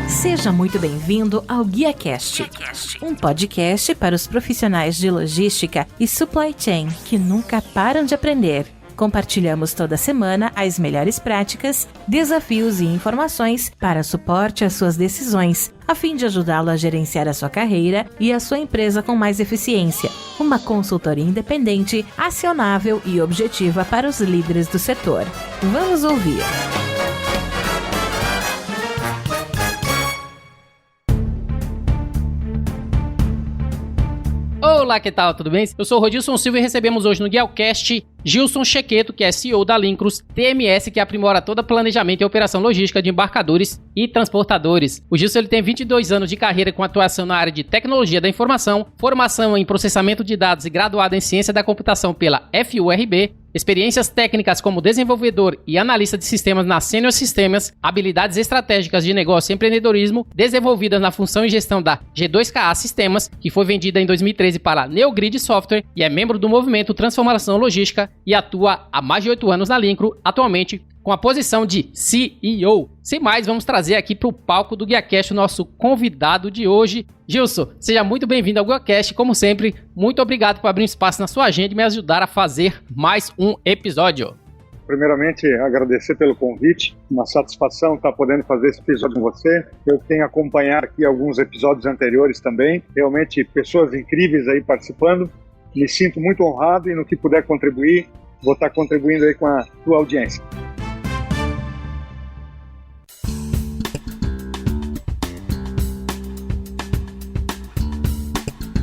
Seja muito bem-vindo ao GuiaCast, um podcast para os profissionais de logística e supply chain que nunca param de aprender. Compartilhamos toda semana as melhores práticas, desafios e informações para suporte às suas decisões, a fim de ajudá-lo a gerenciar a sua carreira e a sua empresa com mais eficiência. Uma consultoria independente, acionável e objetiva para os líderes do setor. Vamos ouvir! Olá, que tal? Tudo bem? Eu sou o Rodilson Silva e recebemos hoje no GuiaCast Gilson Chequeto, que é CEO da Lincros TMS, que aprimora todo o planejamento e operação logística de embarcadores e transportadores. O Gilson ele tem 22 anos de carreira com atuação na área de tecnologia da informação, formação em processamento de dados e graduado em ciência da computação pela FURB, experiências técnicas como desenvolvedor e analista de sistemas na Senior Systems, habilidades estratégicas de negócio e empreendedorismo desenvolvidas na função e gestão da G2KA Sistemas, que foi vendida em 2013 para a Neogrid Software e é membro do movimento Transformação Logística e atua há mais de 8 anos na Lincro, atualmente com a posição de CEO. Sem mais, vamos trazer aqui para o palco do GuiaCast o nosso convidado de hoje. Gilson, seja muito bem-vindo ao GuiaCast. Como sempre, muito obrigado por abrir um espaço na sua agenda e me ajudar a fazer mais um episódio. Primeiramente, agradecer pelo convite. Uma satisfação estar podendo fazer esse episódio com você. Eu tenho acompanhado aqui alguns episódios anteriores também. Realmente, pessoas incríveis aí participando. Me sinto muito honrado e no que puder contribuir, vou estar contribuindo aí com a tua audiência.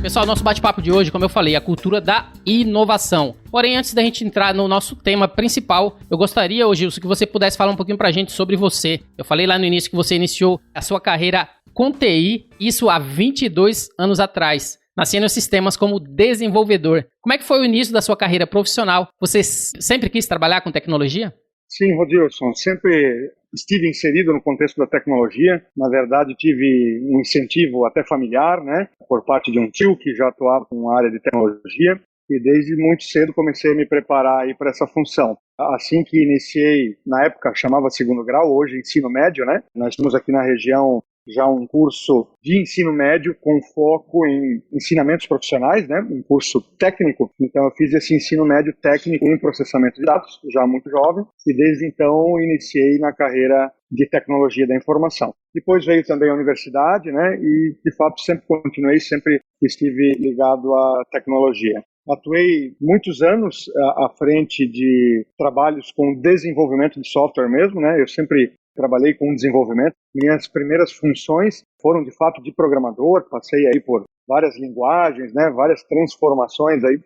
Pessoal, nosso bate-papo de hoje, como eu falei, é a cultura da inovação. Porém, antes da gente entrar no nosso tema principal, eu gostaria, Gilson, que você pudesse falar um pouquinho pra gente sobre você. Eu falei lá no início que você iniciou a sua carreira com TI, isso há 22 anos atrás, na Senior Systems como desenvolvedor. Como é que foi o início da sua carreira profissional? Você sempre quis trabalhar com tecnologia? Sim, Rodilson, sempre estive inserido no contexto da tecnologia. Na verdade, tive um incentivo até familiar, né, por parte de um tio que já atuava com a área de tecnologia, e desde muito cedo comecei a me preparar aí para essa função. Assim que iniciei, na época chamava segundo grau, hoje ensino médio, né? Nós temos aqui na região já um curso de ensino médio com foco em ensinamentos profissionais, né? Um curso técnico. Então eu fiz esse ensino médio técnico em processamento de dados, já muito jovem, e desde então iniciei na carreira de tecnologia da informação. Depois veio também a universidade, né? E de fato sempre estive ligado à tecnologia. Atuei muitos anos à frente de trabalhos com desenvolvimento de software mesmo, né? Eu sempre trabalhei com desenvolvimento. Minhas primeiras funções foram, de fato, de programador. Passei aí por várias linguagens, né? Várias transformações aí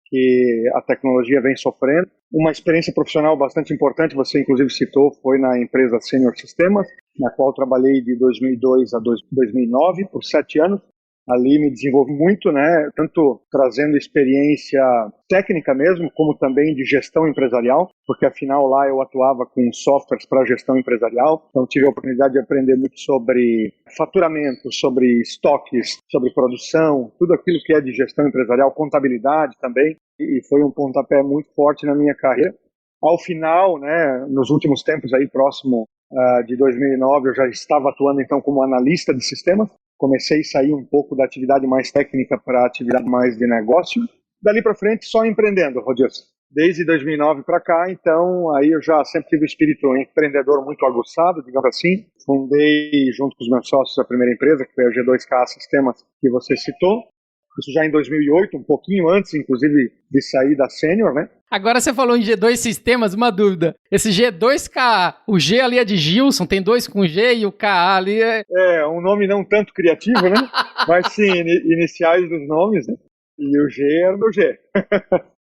que a tecnologia vem sofrendo. Uma experiência profissional bastante importante, você inclusive citou, foi na empresa Senior Systems, na qual trabalhei de 2002 a 2009, por 7 anos. Ali me desenvolvi muito, né, tanto trazendo experiência técnica mesmo, como também de gestão empresarial, porque afinal lá eu atuava com softwares para gestão empresarial, então tive a oportunidade de aprender muito sobre faturamento, sobre estoques, sobre produção, tudo aquilo que é de gestão empresarial, contabilidade também, e foi um pontapé muito forte na minha carreira. Ao final, né, nos últimos tempos aí próximo de 2009, eu já estava atuando então como analista de sistemas. Comecei a sair um pouco da atividade mais técnica para a atividade mais de negócio. Dali para frente, só empreendendo, Rodilson. Desde 2009 para cá, então, aí eu já sempre tive o espírito empreendedor muito aguçado, digamos assim. Fundei, junto com os meus sócios, a primeira empresa, que foi a G2KA Sistemas, que você citou. Isso já em 2008, um pouquinho antes, inclusive, de sair da Sênior, né? Agora você falou em G2 Sistemas, uma dúvida. Esse G2KA, o G ali é de Gilson, tem 2 com G e o KA ali é... É, um nome não tanto criativo, né? Mas sim, iniciais dos nomes, né? E o G era o meu G.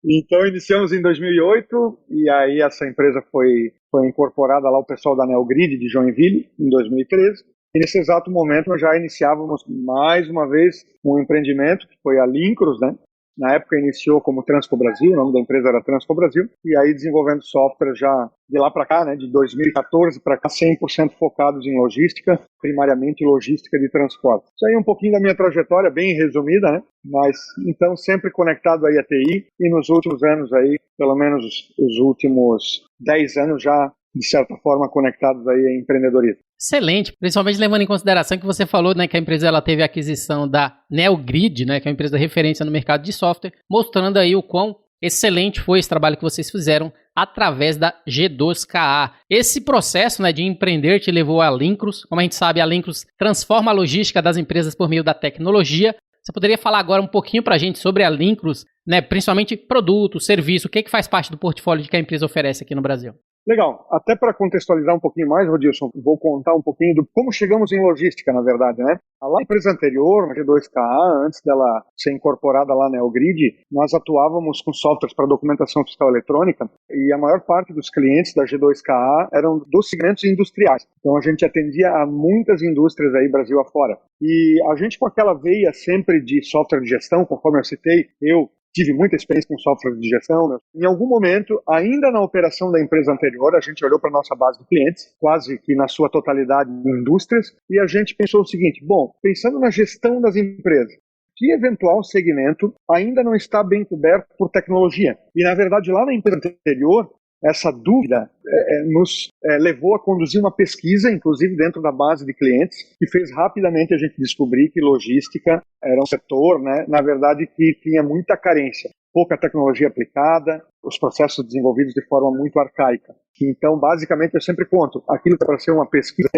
Então iniciamos em 2008 e aí essa empresa foi incorporada lá o pessoal da Neogrid de Joinville em 2013. E nesse exato momento nós já iniciávamos mais uma vez um empreendimento que foi a Lincros, né? Na época iniciou como Transco Brasil, o nome da empresa era Transco Brasil, e aí desenvolvendo software já de lá para cá, né, de 2014 para cá, 100% focados em logística, primariamente logística de transporte. Isso aí é um pouquinho da minha trajetória, bem resumida, né? Mas então sempre conectado aí à TI, e nos últimos anos aí, pelo menos os últimos 10 anos já de certa forma, conectados aí a empreendedorismo. Excelente, principalmente levando em consideração que você falou, né, que a empresa ela teve a aquisição da NeoGrid, né, que é uma empresa referência no mercado de software, mostrando aí o quão excelente foi esse trabalho que vocês fizeram através da G2KA. Esse processo, né, de empreender te levou a Lincros. Como a gente sabe, a Lincros transforma a logística das empresas por meio da tecnologia. Você poderia falar agora um pouquinho para a gente sobre a Lincros, né, principalmente produto, serviço, o que faz parte do portfólio que a empresa oferece aqui no Brasil? Legal. Até para contextualizar um pouquinho mais, Rodilson, vou contar um pouquinho do como chegamos em logística, na verdade, né? A empresa anterior, a G2KA, antes dela ser incorporada lá na NeoGrid, nós atuávamos com softwares para documentação fiscal eletrônica e a maior parte dos clientes da G2KA eram dos segmentos industriais. Então a gente atendia a muitas indústrias aí Brasil afora. E a gente com aquela veia sempre de software de gestão, conforme eu citei, eu tive muita experiência com software de gestão, né? Em algum momento, ainda na operação da empresa anterior, a gente olhou para a nossa base de clientes, quase que na sua totalidade indústrias, e a gente pensou o seguinte, bom, pensando na gestão das empresas, que eventual segmento ainda não está bem coberto por tecnologia? E, na verdade, lá na empresa anterior, essa dúvida nos levou a conduzir uma pesquisa, inclusive dentro da base de clientes, que fez rapidamente a gente descobrir que logística era um setor, né, na verdade, que tinha muita carência. Pouca tecnologia aplicada, os processos desenvolvidos de forma muito arcaica. Então, basicamente, eu sempre conto, aquilo que para ser uma pesquisa,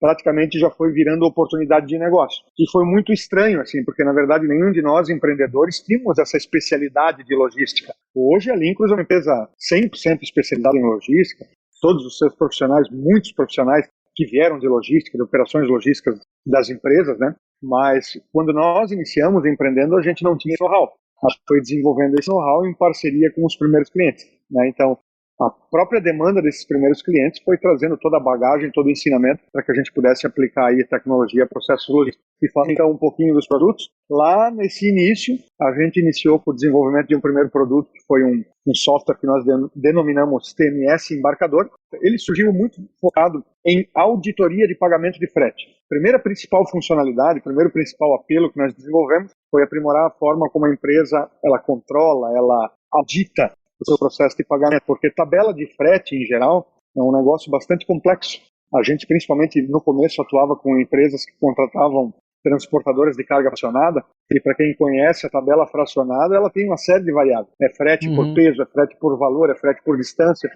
praticamente já foi virando oportunidade de negócio. E foi muito estranho, assim, porque, na verdade, nenhum de nós, empreendedores, tínhamos essa especialidade de logística. Hoje, a Lincros é uma empresa 100% especializada em logística. Todos os seus profissionais, muitos profissionais que vieram de logística, de operações logísticas das empresas, né? Mas, quando nós iniciamos empreendendo, a gente não tinha know-how. A gente foi desenvolvendo esse know-how em parceria com os primeiros clientes, né? Então, a própria demanda desses primeiros clientes foi trazendo toda a bagagem, todo o ensinamento para que a gente pudesse aplicar aí tecnologia, processos logísticos. E falando então um pouquinho dos produtos, lá nesse início, a gente iniciou com o desenvolvimento de um primeiro produto, que foi um software que nós denominamos TMS Embarcador. Ele surgiu muito focado em auditoria de pagamento de frete. Primeira principal funcionalidade, primeiro principal apelo que nós desenvolvemos foi aprimorar a forma como a empresa ela controla, ela audita o seu processo de pagamento, porque tabela de frete, em geral, é um negócio bastante complexo. A gente, principalmente no começo, atuava com empresas que contratavam transportadoras de carga fracionada, e para quem conhece a tabela fracionada, ela tem uma série de variáveis. É frete por peso, é frete por valor, é frete por distância.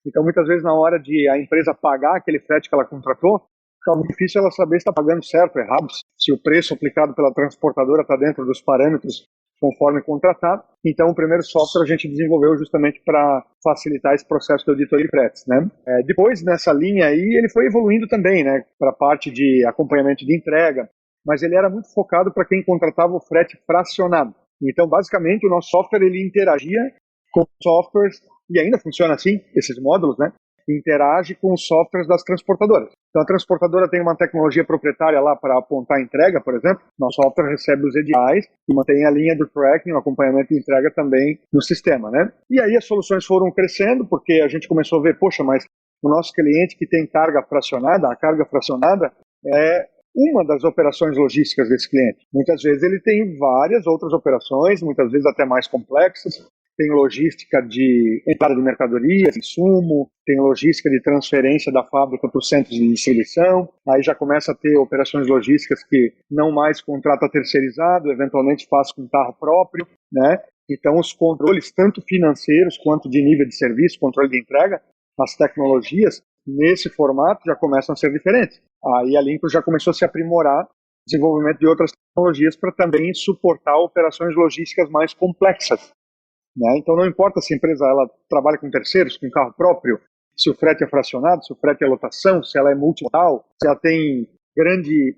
Então, muitas vezes, na hora de a empresa pagar aquele frete que ela contratou, fica muito difícil ela saber se está pagando certo ou errado, se o preço aplicado pela transportadora está dentro dos parâmetros conforme contratado. Então, o primeiro software a gente desenvolveu justamente para facilitar esse processo de auditoria de fretes, né? Depois, nessa linha aí, ele foi evoluindo também, né, para a parte de acompanhamento de entrega, mas ele era muito focado para quem contratava o frete fracionado. Então, basicamente, o nosso software ele interagia com softwares, e ainda funciona assim, esses módulos, né? Interage com os softwares das transportadoras. Então, a transportadora tem uma tecnologia proprietária lá para apontar a entrega, por exemplo. Nosso software recebe os EDIs e mantém a linha do tracking, o acompanhamento de entrega também no sistema, né? E aí as soluções foram crescendo, porque a gente começou a ver, poxa, mas o nosso cliente que tem carga fracionada, a carga fracionada é uma das operações logísticas desse cliente. Muitas vezes ele tem várias outras operações, muitas vezes até mais complexas. Tem logística de entrada de mercadorias, insumo, tem logística de transferência da fábrica para os centros de distribuição, aí já começa a ter operações logísticas que não mais contrata terceirizado, eventualmente faz com carro próprio, né? Então os controles, tanto financeiros quanto de nível de serviço, controle de entrega, as tecnologias, nesse formato já começam a ser diferentes. Aí a Lincros já começou a se aprimorar desenvolvimento de outras tecnologias para também suportar operações logísticas mais complexas. Né? Então não importa se a empresa ela trabalha com terceiros, com carro próprio, se o frete é fracionado, se o frete é lotação, se ela é multimodal, se ela tem grande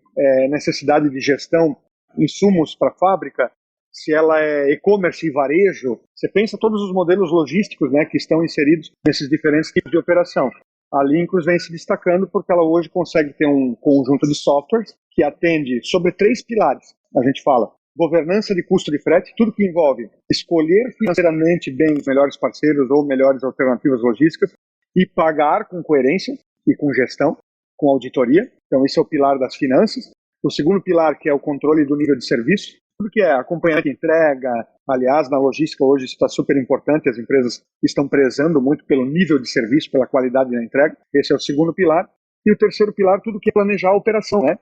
necessidade de gestão, insumos para a fábrica, se ela é e-commerce e varejo, você pensa todos os modelos logísticos, né, que estão inseridos nesses diferentes tipos de operação. A Lincros vem se destacando porque ela hoje consegue ter um conjunto de softwares que atende sobre 3 pilares, a gente fala. Governança de custo de frete, tudo que envolve escolher financeiramente bem os melhores parceiros ou melhores alternativas logísticas e pagar com coerência e com gestão, com auditoria. Então esse é o pilar das finanças. O segundo pilar, que é o controle do nível de serviço, tudo que é acompanhamento de entrega. Aliás, na logística hoje isso está super importante, as empresas estão prezando muito pelo nível de serviço, pela qualidade da entrega. Esse é o segundo pilar. E o terceiro pilar, tudo que é planejar a operação, né?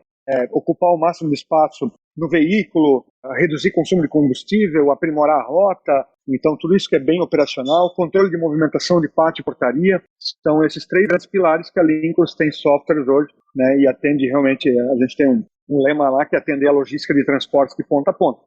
Ocupar o máximo de espaço no veículo, reduzir consumo de combustível, aprimorar a rota. Então, tudo isso que é bem operacional, controle de movimentação de pátio e portaria, são esses 3 grandes pilares que a Lincros tem softwares hoje, né, e atende realmente, a gente tem um lema lá que é atender a logística de transportes de ponta a ponta.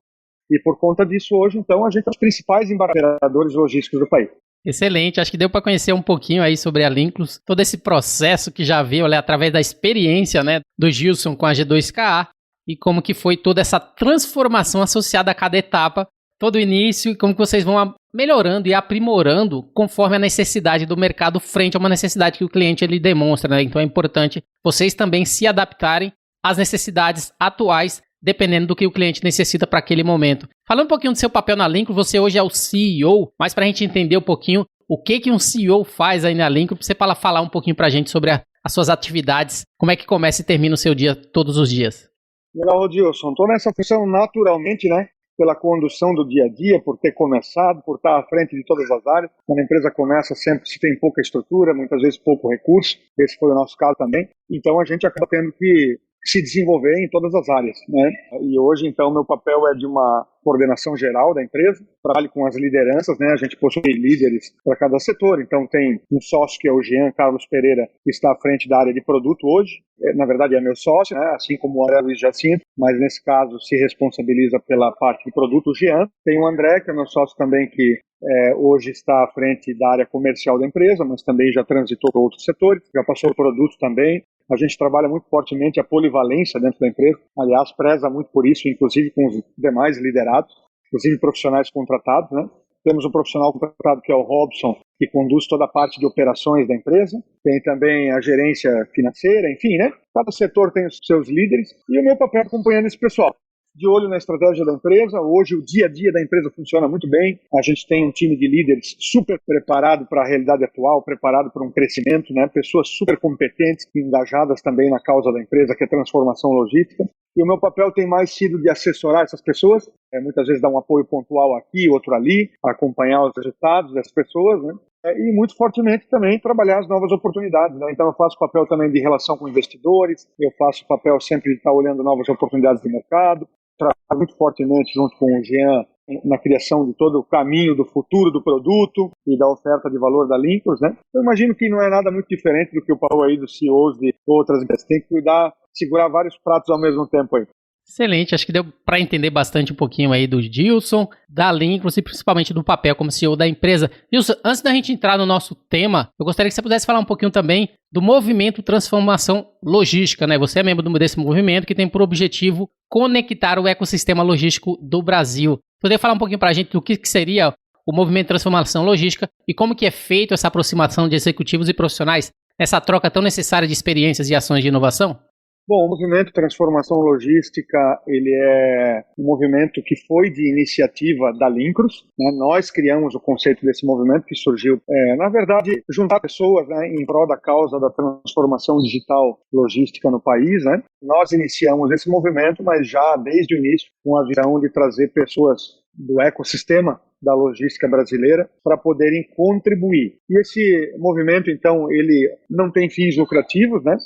E por conta disso, hoje, então, a gente é os principais embarcadores logísticos do país. Excelente, acho que deu para conhecer um pouquinho aí sobre a Lincros, todo esse processo que já veio através da experiência, né, do Gilson com a G2KA e como que foi toda essa transformação associada a cada etapa, todo o início e como que vocês vão melhorando e aprimorando conforme a necessidade do mercado frente a uma necessidade que o cliente ele demonstra, né? Então é importante vocês também se adaptarem às necessidades atuais, dependendo do que o cliente necessita para aquele momento. Falando um pouquinho do seu papel na Lincros, você hoje é o CEO, mas para a gente entender um pouquinho o que um CEO faz aí na Lincros, você falar um pouquinho para a gente sobre as suas atividades, como é que começa e termina o seu dia todos os dias. Legal, Rodilson. Estou nessa função naturalmente, né? Pela condução do dia a dia, por ter começado, por estar à frente de todas as áreas. Quando a empresa começa, sempre se tem pouca estrutura, muitas vezes pouco recurso. Esse foi o nosso caso também. Então, a gente acaba tendo que se desenvolver em todas as áreas, né? E hoje, então, meu papel é de uma coordenação geral da empresa, trabalho com as lideranças, né? A gente possui líderes para cada setor, então tem um sócio que é o Jean Carlos Pereira, que está à frente da área de produto hoje, na verdade é meu sócio, né? Assim como o André Luiz Jacinto, mas nesse caso se responsabiliza pela parte de produto o Jean. Tem o André, que é meu sócio também, que hoje está à frente da área comercial da empresa, mas também já transitou para outros setores, já passou por produto também. A gente trabalha muito fortemente a polivalência dentro da empresa, aliás, preza muito por isso, inclusive com os demais liderados, inclusive profissionais contratados, né? Temos um profissional contratado que é o Robson, que conduz toda a parte de operações da empresa, tem também a gerência financeira, enfim, né? Cada setor tem os seus líderes e o meu papel é acompanhando esse pessoal. De olho na estratégia da empresa. Hoje o dia a dia da empresa funciona muito bem. A gente tem um time de líderes super preparado para a realidade atual, preparado para um crescimento, né? Pessoas super competentes, engajadas também na causa da empresa, que é transformação logística. E o meu papel tem mais sido de assessorar essas pessoas, muitas vezes dar um apoio pontual aqui, outro ali, acompanhar os resultados das pessoas, né? E muito fortemente também trabalhar as novas oportunidades, né? Então eu faço papel também de relação com investidores, eu faço papel sempre de estar olhando novas oportunidades de mercado, trabalho muito fortemente junto com o Jean na criação de todo o caminho do futuro do produto e da oferta de valor da Lincros, né? Eu imagino que não é nada muito diferente do que o papel aí dos CEOs de outras empresas. Tem que cuidar, segurar vários pratos ao mesmo tempo aí. Excelente, acho que deu para entender bastante um pouquinho aí do Gilson, da Lincros e principalmente do papel como CEO da empresa. Gilson, antes da gente entrar no nosso tema, eu gostaria que você pudesse falar um pouquinho também do movimento Transformação Logística, né? Você é membro desse movimento que tem por objetivo conectar o ecossistema logístico do Brasil. Poderia falar um pouquinho para a gente do que seria o movimento Transformação Logística e como que é feito essa aproximação de executivos e profissionais nessa troca tão necessária de experiências e ações de inovação? Bom, o movimento Transformação Logística, ele é um movimento que foi de iniciativa da Lincros, né? Nós criamos o conceito desse movimento que surgiu, na verdade, juntar pessoas, né, em prol da causa da transformação digital logística no país, né? Nós iniciamos esse movimento, mas já desde o início com a visão de trazer pessoas do ecossistema da logística brasileira para poderem contribuir. E esse movimento, então, ele não tem fins lucrativos, né?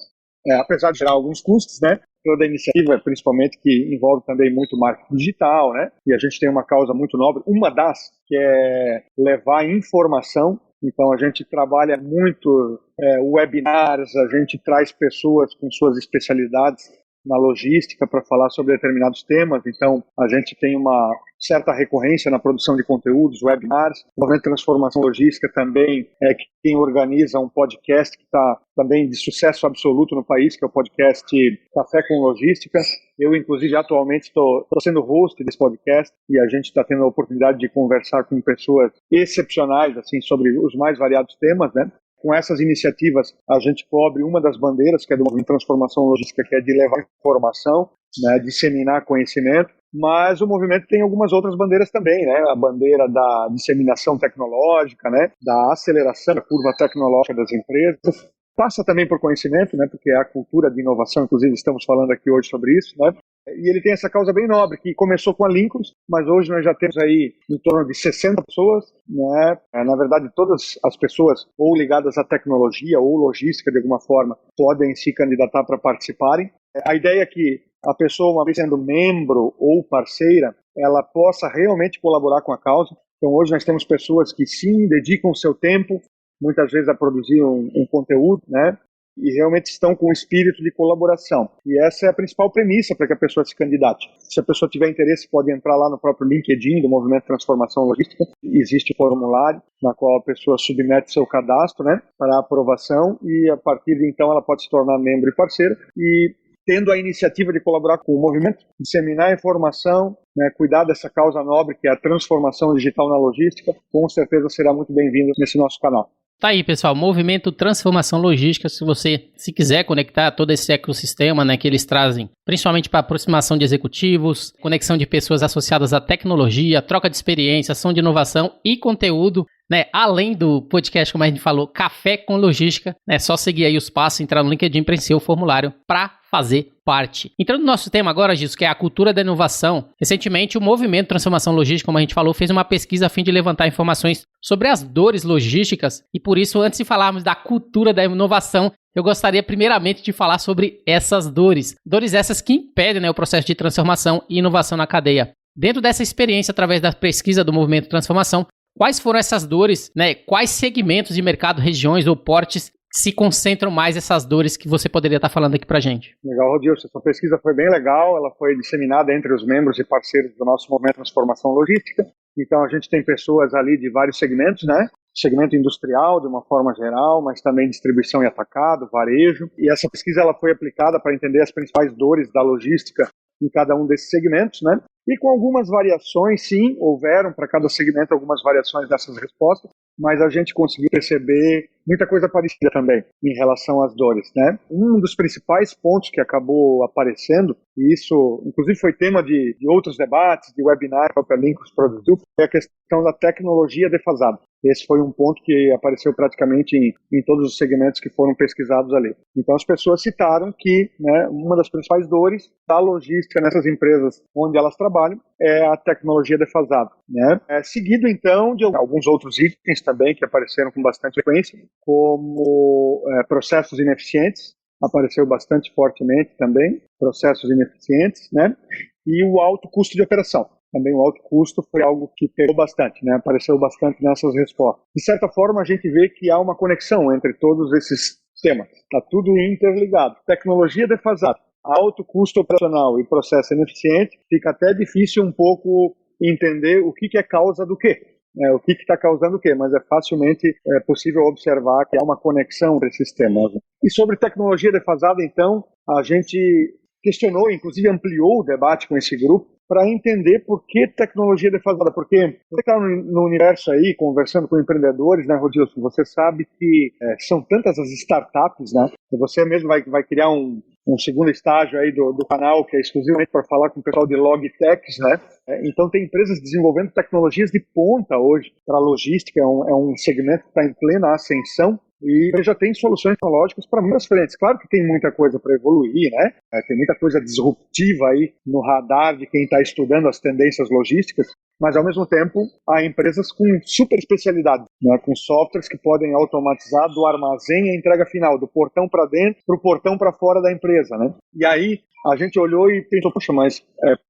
Apesar de gerar alguns custos, né? Toda a iniciativa, principalmente, que envolve também muito marketing digital, né? E a gente tem uma causa muito nobre, uma das, que é levar informação. Então, a gente trabalha muito webinars, a gente traz pessoas com suas especialidades na logística para falar sobre determinados temas. Então, a gente tem uma certa recorrência na produção de conteúdos, webinars. O movimento de Transformação Logística também é quem organiza um podcast que está também de sucesso absoluto no país, que é o podcast Café com Logística. Eu, inclusive, atualmente estou sendo host desse podcast e a gente está tendo a oportunidade de conversar com pessoas excepcionais assim, sobre os mais variados temas, né? Com essas iniciativas, a gente cobre uma das bandeiras, que é do Movimento Transformação Logística, que é de levar informação, né, disseminar conhecimento, mas o movimento tem algumas outras bandeiras também, né? A bandeira da disseminação tecnológica, né? Da aceleração da curva tecnológica das empresas. Passa também por conhecimento, né? Porque é a cultura de inovação, inclusive estamos falando aqui hoje sobre isso, né? E ele tem essa causa bem nobre, que começou com a Lincros, mas hoje nós já temos aí em torno de 60 pessoas, né? Na verdade, todas as pessoas ou ligadas à tecnologia ou logística de alguma forma podem se candidatar para participarem. A ideia é que a pessoa, uma vez sendo membro ou parceira, ela possa realmente colaborar com a causa. Então hoje nós temos pessoas que sim, dedicam o seu tempo, muitas vezes a produzir um conteúdo, né? E realmente estão com o espírito de colaboração. E essa é a principal premissa para que a pessoa se candidate. Se a pessoa tiver interesse, pode entrar lá no próprio LinkedIn do Movimento Transformação Logística. Existe um formulário na qual a pessoa submete seu cadastro, né, para aprovação, e a partir de então ela pode se tornar membro e parceira. E tendo a iniciativa de colaborar com o movimento, disseminar a informação, né, cuidar dessa causa nobre que é a transformação digital na logística, com certeza será muito bem-vindo nesse nosso canal. Tá aí, pessoal, Movimento Transformação Logística, se você quiser conectar todo esse ecossistema, né, que eles trazem, principalmente para aproximação de executivos, conexão de pessoas associadas à tecnologia, troca de experiência, ação de inovação e conteúdo, né, além do podcast, como a gente falou, Café com Logística, é só seguir aí os passos, entrar no LinkedIn, preencher o formulário para fazer parte. Entrando no nosso tema agora, Gilson, que é a cultura da inovação, recentemente o Movimento Transformação Logística, como a gente falou, fez uma pesquisa a fim de levantar informações sobre as dores logísticas e por isso, antes de falarmos da cultura da inovação, eu gostaria primeiramente de falar sobre essas dores. Dores essas que impedem, né, o processo de transformação e inovação na cadeia. Dentro dessa experiência, através da pesquisa do Movimento Transformação, quais foram essas dores, né? Quais segmentos de mercado, regiões ou portes se concentram mais essas dores que você poderia estar falando aqui pra gente? Legal, Rodilson. Essa pesquisa foi bem legal, ela foi disseminada entre os membros e parceiros do nosso Movimento Transformação Logística. Então a gente tem pessoas ali de vários segmentos, né? Segmento industrial, de uma forma geral, mas também distribuição e atacado, varejo. E essa pesquisa ela foi aplicada para entender as principais dores da logística em cada um desses segmentos, né? E com algumas variações, sim, houveram para cada segmento algumas variações dessas respostas, mas a gente conseguiu perceber muita coisa parecida também em relação às dores, né? Um dos principais pontos que acabou aparecendo, e isso inclusive foi tema de outros debates, de webinar que a própria Lincros produziu, é a questão da tecnologia defasada. Esse foi um ponto que apareceu praticamente em todos os segmentos que foram pesquisados ali. Então as pessoas citaram que, né, uma das principais dores da logística nessas empresas onde elas trabalham é a tecnologia defasada, né? Seguido então de alguns outros itens também que apareceram com bastante frequência, como processos ineficientes, apareceu bastante fortemente também, processos ineficientes, né? E o alto custo de operação. Também o alto custo foi algo que pegou bastante, né? Apareceu bastante nessas respostas. De certa forma, a gente vê que há uma conexão entre todos esses temas. Está tudo interligado. Tecnologia defasada, alto custo operacional e processo ineficiente, fica até difícil um pouco entender o que é causa do quê. O que está causando o quê, mas é facilmente possível observar que há uma conexão entre esses temas. E sobre tecnologia defasada, então, a gente questionou, inclusive ampliou o debate com esse grupo, para entender por que tecnologia defasada. Porque você está no universo aí, conversando com empreendedores, né, Rodilson? Você sabe que são tantas as startups, né? Você mesmo vai criar um segundo estágio aí do canal, que é exclusivamente para falar com o pessoal de Logitechs, né? Então tem empresas desenvolvendo tecnologias de ponta hoje para a logística, é um segmento que está em plena ascensão, e já tem soluções tecnológicas para muitas frentes. Claro que tem muita coisa para evoluir, né? Tem muita coisa disruptiva aí no radar de quem está estudando as tendências logísticas, mas ao mesmo tempo há empresas com super especialidade, né? Com softwares que podem automatizar do armazém à entrega final, do portão para dentro para o portão para fora da empresa, né? E aí a gente olhou e pensou, poxa, mas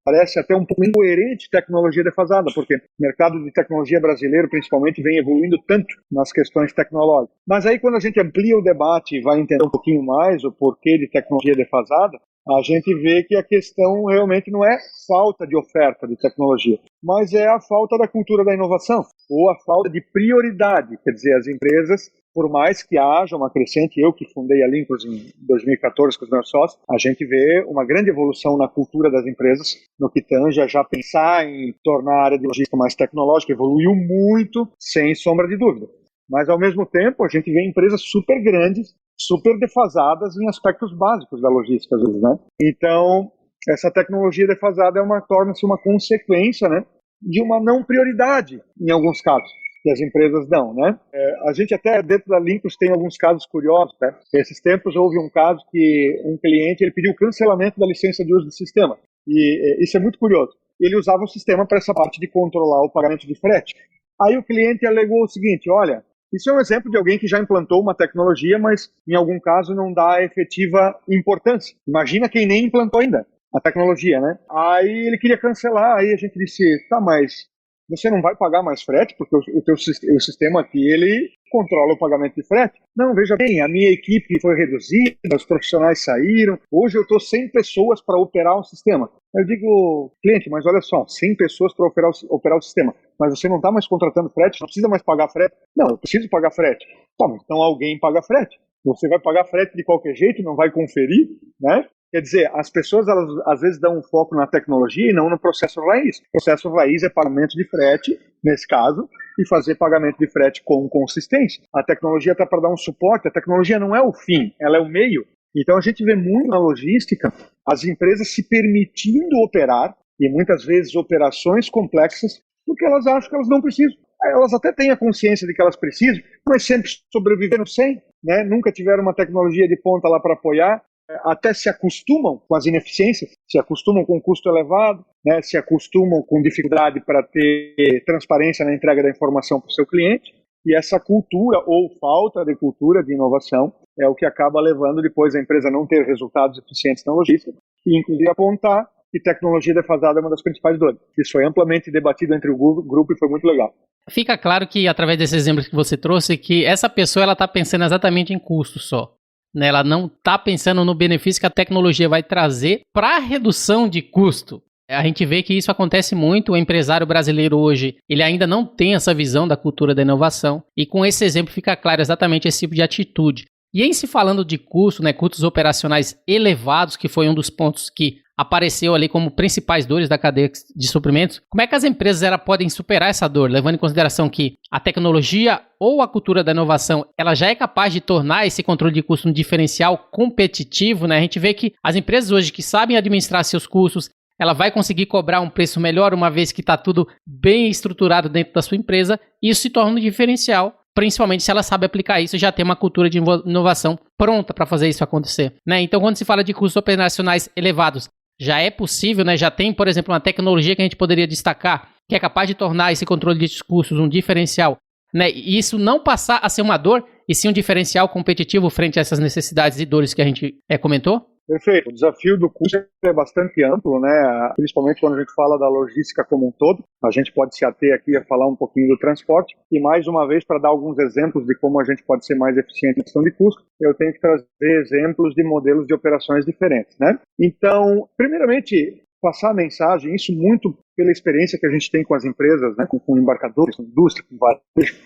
parece até um pouco incoerente tecnologia defasada, porque o mercado de tecnologia brasileiro, principalmente, vem evoluindo tanto nas questões tecnológicas. Mas aí, quando a gente amplia o debate e vai entender um pouquinho mais o porquê de tecnologia defasada, a gente vê que a questão realmente não é falta de oferta de tecnologia, mas é a falta da cultura da inovação, ou a falta de prioridade. Quer dizer, as empresas, por mais que haja uma crescente, eu que fundei a Lincros em 2014 com os meus sócios, a gente vê uma grande evolução na cultura das empresas, no que tange a já pensar em tornar a área de logística mais tecnológica, evoluiu muito, sem sombra de dúvida. Mas, ao mesmo tempo, a gente vê empresas super grandes, super defasadas em aspectos básicos da logística, às vezes, né? Então, essa tecnologia defasada torna-se uma consequência, né, de uma não prioridade, em alguns casos, que as empresas dão, né? A gente até, dentro da Lincros, tem alguns casos curiosos, né? Esses tempos houve um caso que um cliente ele pediu cancelamento da licença de uso do sistema. E isso é muito curioso. Ele usava o sistema para essa parte de controlar o pagamento de frete. Aí o cliente alegou o seguinte, olha, isso é um exemplo de alguém que já implantou uma tecnologia, mas em algum caso não dá efetiva importância. Imagina quem nem implantou ainda a tecnologia, né? Aí ele queria cancelar, aí a gente disse, tá, mas você não vai pagar mais frete, porque o sistema aqui, ele controla o pagamento de frete. Não, veja bem, a minha equipe foi reduzida, os profissionais saíram, hoje eu estou 100 pessoas para operar o sistema. Eu digo, cliente, mas olha só, 100 pessoas para operar o sistema, mas você não está mais contratando frete, não precisa mais pagar frete? Não, eu preciso pagar frete. Tá, então alguém paga frete. Você vai pagar frete de qualquer jeito, não vai conferir, né? Quer dizer, as pessoas, elas às vezes dão um foco na tecnologia e não no processo raiz. O processo raiz é pagamento de frete, nesse caso, e fazer pagamento de frete com consistência. A tecnologia está para dar um suporte, a tecnologia não é o fim, ela é o meio. Então a gente vê muito na logística as empresas se permitindo operar, e muitas vezes operações complexas, porque elas acham que elas não precisam. Elas até têm a consciência de que elas precisam, mas sempre sobreviveram sem, né? Nunca tiveram uma tecnologia de ponta lá para apoiar, até se acostumam com as ineficiências, se acostumam com custo elevado, né? Se acostumam com dificuldade para ter transparência na entrega da informação para o seu cliente, e essa cultura ou falta de cultura de inovação é o que acaba levando depois a empresa a não ter resultados eficientes na logística e inclusive apontar que tecnologia defasada é uma das principais dores. Isso foi amplamente debatido entre o grupo e foi muito legal. Fica claro que, através desses exemplos que você trouxe, que essa pessoa está pensando exatamente em custo só. Né? Ela não está pensando no benefício que a tecnologia vai trazer para a redução de custo. A gente vê que isso acontece muito, o empresário brasileiro hoje, ele ainda não tem essa visão da cultura da inovação, e com esse exemplo fica claro exatamente esse tipo de atitude. E em se falando de custo, né, custos operacionais elevados, que foi um dos pontos que apareceu ali como principais dores da cadeia de suprimentos, como é que as empresas podem superar essa dor, levando em consideração que a tecnologia ou a cultura da inovação, ela já é capaz de tornar esse controle de custo um diferencial competitivo, né? A gente vê que as empresas hoje que sabem administrar seus custos, ela vai conseguir cobrar um preço melhor, uma vez que está tudo bem estruturado dentro da sua empresa, e isso se torna um diferencial, principalmente se ela sabe aplicar isso e já tem uma cultura de inovação pronta para fazer isso acontecer, né? Então, quando se fala de custos operacionais elevados, já é possível, né? Já tem, por exemplo, uma tecnologia que a gente poderia destacar, que é capaz de tornar esse controle de custos um diferencial, né? E isso não passar a ser uma dor, e sim um diferencial competitivo frente a essas necessidades e dores que a gente comentou? Perfeito. O desafio do custo é bastante amplo, né? Principalmente quando a gente fala da logística como um todo. A gente pode se ater aqui a falar um pouquinho do transporte. E mais uma vez, para dar alguns exemplos de como a gente pode ser mais eficiente em questão de custo, eu tenho que trazer exemplos de modelos de operações diferentes, né? Então, primeiramente, passar a mensagem, isso muito pela experiência que a gente tem com as empresas, né? Com embarcadores, com indústria, com varejo.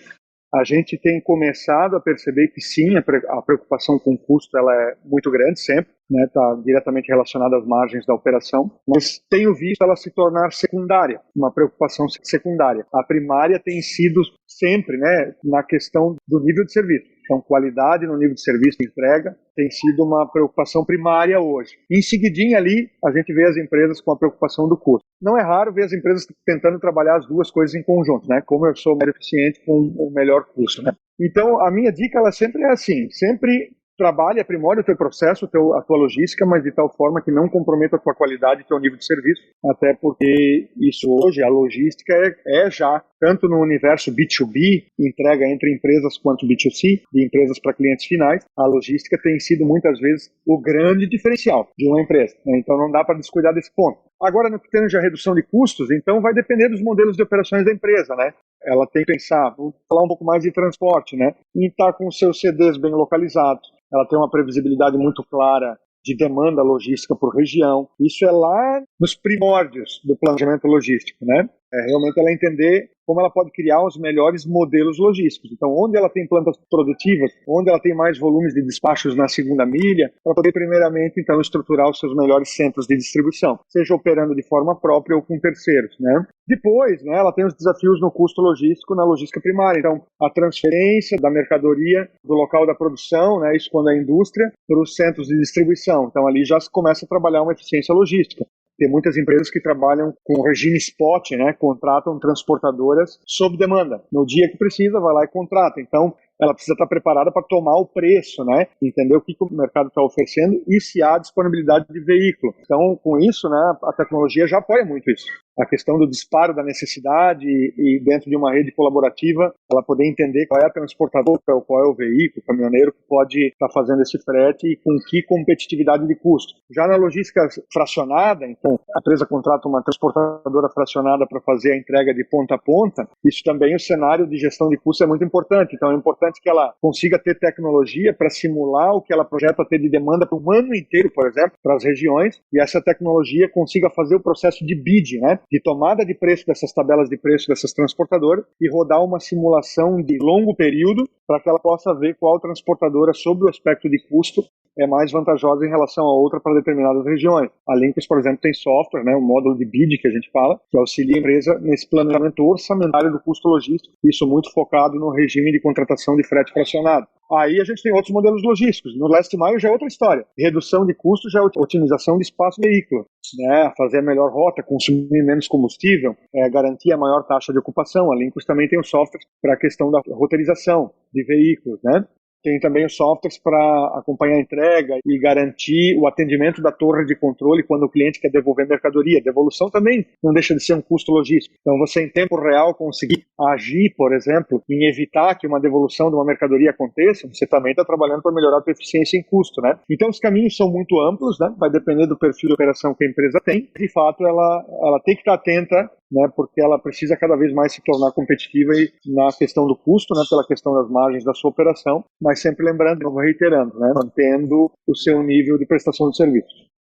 A gente tem começado a perceber que sim, a preocupação com o custo ela é muito grande sempre, né? Está diretamente relacionada às margens da operação, mas tenho visto ela se tornar secundária, uma preocupação secundária. A primária tem sido sempre, né, na questão do nível de serviço. Então, qualidade no nível de serviço de entrega tem sido uma preocupação primária hoje. Em seguidinha ali, a gente vê as empresas com a preocupação do custo. Não é raro ver as empresas tentando trabalhar as duas coisas em conjunto, né? Como eu sou mais eficiente com o melhor custo, né? Então, a minha dica, ela sempre é assim, sempre trabalhe, aprimore o teu processo, a tua logística, mas de tal forma que não comprometa a tua qualidade e teu nível de serviço, até porque isso hoje, a logística é já, tanto no universo B2B, entrega entre empresas, quanto B2C, de empresas para clientes finais, a logística tem sido muitas vezes o grande diferencial de uma empresa, né? Então não dá para descuidar desse ponto. Agora, no que tange a redução de custos, então vai depender dos modelos de operações da empresa, né? Ela tem que pensar, vou falar um pouco mais de transporte, né? E estar com os seus CDs bem localizados. Ela tem uma previsibilidade muito clara de demanda logística por região. Isso é lá nos primórdios do planejamento logístico, né? É realmente ela entender como ela pode criar os melhores modelos logísticos. Então, onde ela tem plantas produtivas, onde ela tem mais volumes de despachos na segunda milha, para poder primeiramente, então, estruturar os seus melhores centros de distribuição, seja operando de forma própria ou com terceiros, né? Depois, né, ela tem os desafios no custo logístico, na logística primária. Então, a transferência da mercadoria do local da produção, né, isso quando é a indústria, para os centros de distribuição. Então, ali já se começa a trabalhar uma eficiência logística. Tem muitas empresas que trabalham com regime spot, né? Contratam transportadoras sob demanda. No dia que precisa, vai lá e contrata. Então, ela precisa estar preparada para tomar o preço, né? Entender o que o mercado está oferecendo e se há disponibilidade de veículo. Então, com isso, né, a tecnologia já apoia muito isso. A questão do disparo da necessidade e dentro de uma rede colaborativa, ela poder entender qual é a transportadora, qual é o veículo, o caminhoneiro que pode estar fazendo esse frete e com que competitividade de custo. Já na logística fracionada, então, a empresa contrata uma transportadora fracionada para fazer a entrega de ponta a ponta, isso também, o cenário de gestão de custo é muito importante. Então, é importante que ela consiga ter tecnologia para simular o que ela projeta ter de demanda para um ano inteiro, por exemplo, para as regiões, e essa tecnologia consiga fazer o processo de bid, né? De tomada de preço dessas tabelas de preço dessas transportadoras e rodar uma simulação de longo período para que ela possa ver qual transportadora, sob o aspecto de custo, é mais vantajosa em relação a outra para determinadas regiões. A Lincros, por exemplo, tem software, né, o módulo de bid que a gente fala, que auxilia a empresa nesse planejamento orçamentário do custo logístico, isso muito focado no regime de contratação de frete fracionado. Aí a gente tem outros modelos logísticos. No Last Mile já é outra história. Redução de custos já é otimização de espaço veículo, né? Fazer a melhor rota, consumir menos combustível, garantir a maior taxa de ocupação. A Lincros também tem um software para a questão da roteirização de veículos, né? Tem também os softwares para acompanhar a entrega e garantir o atendimento da torre de controle quando o cliente quer devolver mercadoria. Devolução também não deixa de ser um custo logístico. Então, você em tempo real conseguir agir, por exemplo, em evitar que uma devolução de uma mercadoria aconteça, você também está trabalhando para melhorar a sua eficiência em custo, né? Então, os caminhos são muito amplos, né? Vai depender do perfil de operação que a empresa tem. De fato, ela tem que estar atenta, né, porque ela precisa cada vez mais se tornar competitiva na questão do custo, né, pela questão das margens da sua operação, mas sempre lembrando, não reiterando, né, mantendo o seu nível de prestação de serviço.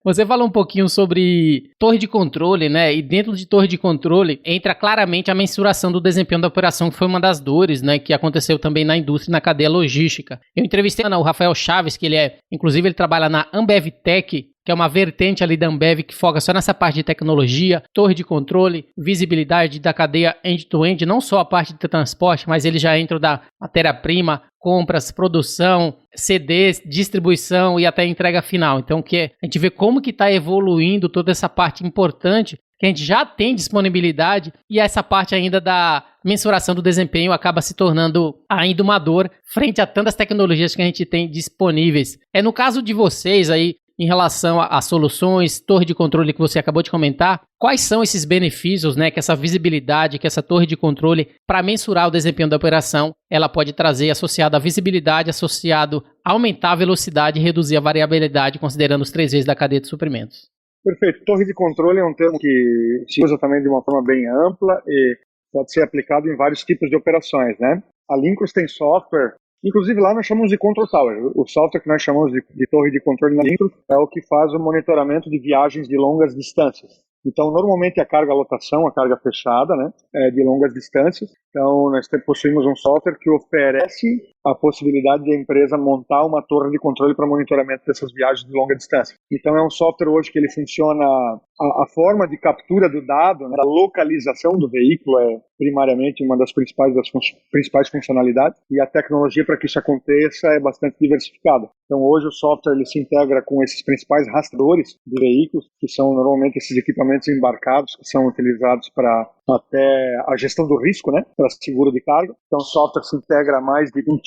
Você falou um pouquinho sobre torre de controle, né? E dentro de torre de controle entra claramente a mensuração do desempenho da operação, que foi uma das dores, né, que aconteceu também na indústria e na cadeia logística. Eu entrevistei o Rafael Chaves, que inclusive ele trabalha na Ambev Tech, que é uma vertente ali da Ambev que foca só nessa parte de tecnologia, torre de controle, visibilidade da cadeia end-to-end, não só a parte de transporte, mas ele já entra da matéria-prima, compras, produção, CDs, distribuição e até entrega final. Então, a gente vê como que está evoluindo toda essa parte importante, que a gente já tem disponibilidade, e essa parte ainda da mensuração do desempenho acaba se tornando ainda uma dor frente a tantas tecnologias que a gente tem disponíveis. No caso de vocês aí, em relação a soluções, torre de controle que você acabou de comentar, quais são esses benefícios, né, que essa visibilidade, que essa torre de controle, para mensurar o desempenho da operação, ela pode trazer associado à visibilidade, associado a aumentar a velocidade e reduzir a variabilidade, considerando os 3 V's da cadeia de suprimentos? Perfeito. Torre de controle é um termo que se usa também de uma forma bem ampla e pode ser aplicado em vários tipos de operações, né? A Lincros tem software. Inclusive lá nós chamamos de Control Tower. O software que nós chamamos de torre de controle na Lincros é o que faz o monitoramento de viagens de longas distâncias. Então, normalmente a carga lotação, a carga fechada, né, é de longas distâncias. Então, nós possuímos um software que oferece a possibilidade de a empresa montar uma torre de controle para monitoramento dessas viagens de longa distância. Então, é um software hoje que ele funciona, a forma de captura do dado, né, da localização do veículo é primariamente uma das principais funcionalidades, e a tecnologia para que isso aconteça é bastante diversificada. Então, hoje o software ele se integra com esses principais rastreadores de veículos, que são normalmente esses equipamentos embarcados, que são utilizados para até a gestão do risco, né, para seguro de carga. Então, o software se integra a mais de 20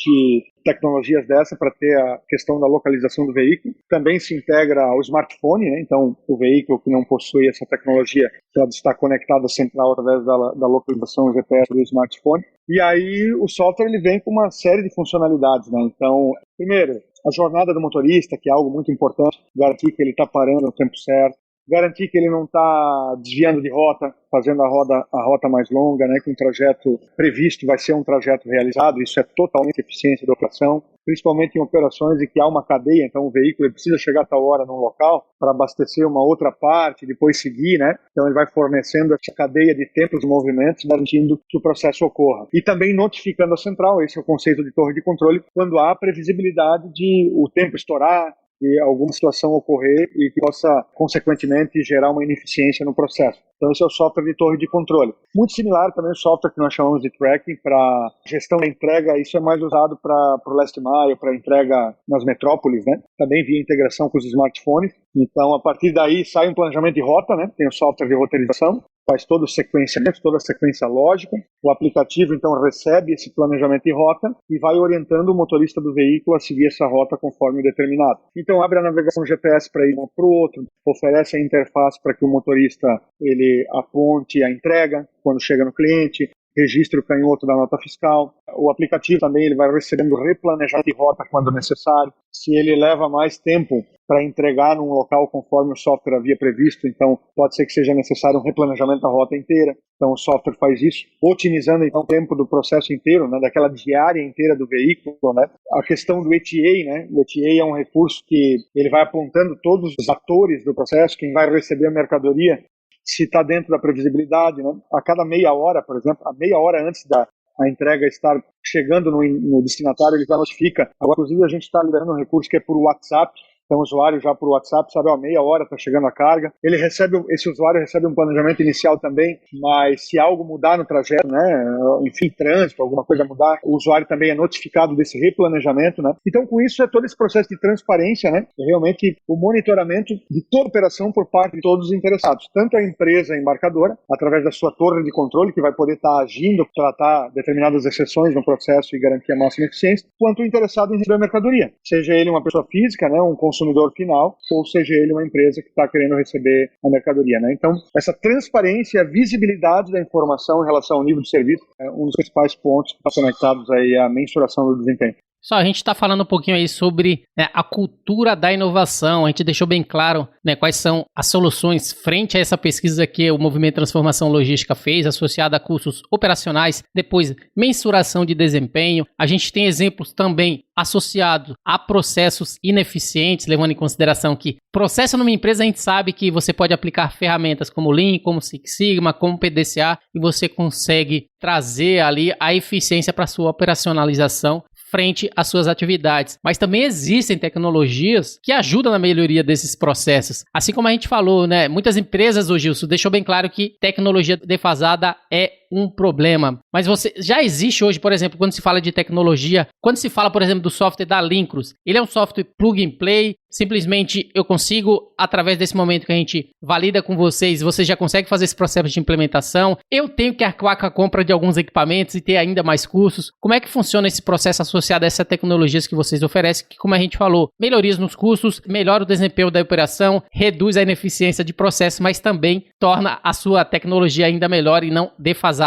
tecnologias dessa para ter a questão da localização do veículo. Também se integra ao smartphone, né, então o veículo que não possui essa tecnologia pode estar conectado à central através da localização GPS do smartphone. E aí o software ele vem com uma série de funcionalidades, né? Então, primeiro, a jornada do motorista, que é algo muito importante, garantir que ele está parando no tempo certo, garantir que ele não está desviando de rota, fazendo a rota mais longa, né, que um trajeto previsto vai ser um trajeto realizado. Isso é totalmente eficiência da operação, principalmente em operações em que há uma cadeia, então o veículo ele precisa chegar a tal hora num local para abastecer uma outra parte, depois seguir, né? Então ele vai fornecendo essa cadeia de tempos e movimentos, garantindo que o processo ocorra. E também notificando a central, esse é o conceito de torre de controle, quando há previsibilidade de o tempo estourar, e alguma situação ocorrer e que possa, consequentemente, gerar uma ineficiência no processo. Então, esse é o software de torre de controle. Muito similar também o software que nós chamamos de tracking para gestão da entrega. Isso é mais usado para o last mile, para entrega nas metrópoles, né? Também via integração com os smartphones. Então, a partir daí, sai um planejamento de rota, né? Tem o software de roteirização. faz todo o sequenciamento, toda a sequência lógica. O aplicativo, então, recebe esse planejamento de rota e vai orientando o motorista do veículo a seguir essa rota conforme determinado. Então, abre a navegação GPS para ir um para o outro, oferece a interface para que o motorista ele aponte a entrega quando chega no cliente, registre o canhoto da nota fiscal. O aplicativo também ele vai recebendo replanejamento de rota quando necessário. Se ele leva mais tempo para entregar num local conforme o software havia previsto, então pode ser que seja necessário um replanejamento da rota inteira. Então o software faz isso, otimizando então o tempo do processo inteiro, né, daquela diária inteira do veículo, né. A questão do ETA, né, o ETA é um recurso que ele vai apontando todos os atores do processo, quem vai receber a mercadoria, se está dentro da previsibilidade, né? A cada meia hora, por exemplo, a meia hora antes da entrega estar chegando no destinatário, ele já notifica. Agora, inclusive, a gente está liberando um recurso que é por WhatsApp. Então, o usuário já por WhatsApp sabe, meia hora está chegando a carga. Esse usuário recebe um planejamento inicial também, mas se algo mudar no trajeto, né, enfim, trânsito, alguma coisa mudar, o usuário também é notificado desse replanejamento, né. Então, com isso, é todo esse processo de transparência, né, realmente o monitoramento de toda a operação por parte de todos os interessados, tanto a empresa embarcadora, através da sua torre de controle, que vai poder estar agindo, tratar determinadas exceções no processo e garantir a máxima eficiência, quanto o interessado em receber a mercadoria, seja ele uma pessoa física, né, um consumidor final, ou seja ele uma empresa que está querendo receber a mercadoria, né? Então, essa transparência, a visibilidade da informação em relação ao nível de serviço é um dos principais pontos que estão conectados aí à mensuração do desempenho. Só, a gente está falando um pouquinho aí sobre, né, a cultura da inovação. A gente deixou bem claro, né, quais são as soluções frente a essa pesquisa que o Movimento Transformação Logística fez, associada a custos operacionais, depois mensuração de desempenho. A gente tem exemplos também associados a processos ineficientes, levando em consideração que processo numa empresa a gente sabe que você pode aplicar ferramentas como Lean, como Six Sigma, como PDCA, e você consegue trazer ali a eficiência para a sua operacionalização frente às suas atividades. Mas também existem tecnologias que ajudam na melhoria desses processos. Assim como a gente falou, né? Muitas empresas hoje, Gilson, deixou bem claro que tecnologia defasada é um problema. Mas já existe hoje, por exemplo, quando se fala de tecnologia, quando se fala, por exemplo, do software da Lincros, ele é um software plug and play, simplesmente eu consigo, através desse momento que a gente valida com vocês já consegue fazer esse processo de implementação, eu tenho que arcar com a compra de alguns equipamentos e ter ainda mais custos. Como é que funciona esse processo associado a essas tecnologias que vocês oferecem, que, como a gente falou, melhorias nos custos, melhora o desempenho da operação, reduz a ineficiência de processo, mas também torna a sua tecnologia ainda melhor e não defasada.